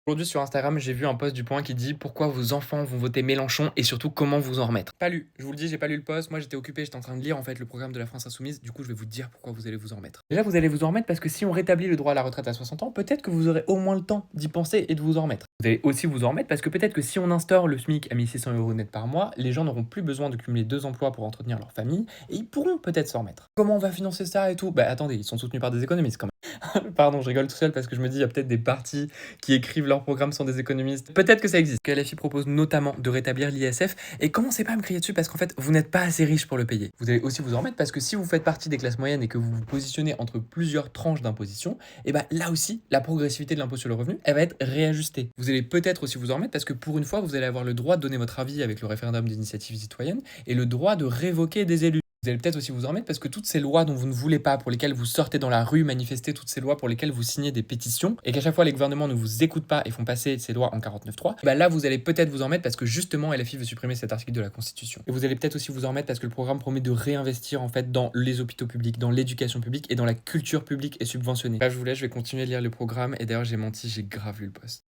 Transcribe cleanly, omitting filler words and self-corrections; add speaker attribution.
Speaker 1: Aujourd'hui sur Instagram, j'ai vu un post du Point qui dit: «Pourquoi vos enfants vont voter Mélenchon et surtout comment vous en remettre?» Pas lu, je vous le dis, j'ai pas lu le post. Moi, j'étais occupé, j'étais en train de lire en fait le programme de la France insoumise. Du coup, je vais vous dire pourquoi vous allez vous en remettre. Déjà, vous allez vous en remettre parce que si on rétablit le droit à la retraite à 60 ans, peut-être que vous aurez au moins le temps d'y penser et de vous en remettre. Vous allez aussi vous en remettre parce que peut-être que si on instaure le SMIC à 1 600 € net par mois, les gens n'auront plus besoin de cumuler 2 emplois pour entretenir leur famille et ils pourront peut-être s'en remettre. Comment on va financer ça et tout? Bah attendez, ils sont soutenus par des économistes quand même. Pardon, je rigole tout seul parce que je me dis, il y a peut-être des partis qui écrivent leurs programmes sont des économistes. Peut-être que ça existe. Que LFI propose notamment de rétablir l'ISF et commencez pas à me crier dessus parce qu'en fait, vous n'êtes pas assez riche pour le payer. Vous allez aussi vous en remettre parce que si vous faites partie des classes moyennes et que vous vous positionnez entre plusieurs tranches d'imposition, et ben là aussi, la progressivité de l'impôt sur le revenu, elle va être réajustée. Vous allez peut-être aussi vous en remettre parce que pour une fois, vous allez avoir le droit de donner votre avis avec le référendum d'initiative citoyenne et le droit de révoquer des élus. Vous allez peut-être aussi vous en remettre parce que toutes ces lois dont vous ne voulez pas, pour lesquelles vous sortez dans la rue manifester, toutes ces lois pour lesquelles vous signez des pétitions, et qu'à chaque fois les gouvernements ne vous écoutent pas et font passer ces lois en 49.3, bah là vous allez peut-être vous en remettre parce que justement LFI veut supprimer cet article de la Constitution. Et vous allez peut-être aussi vous en remettre parce que le programme promet de réinvestir en fait dans les hôpitaux publics, dans l'éducation publique et dans la culture publique et subventionnée. Là je vous laisse, je vais continuer à lire le programme et d'ailleurs j'ai menti, j'ai grave lu le post.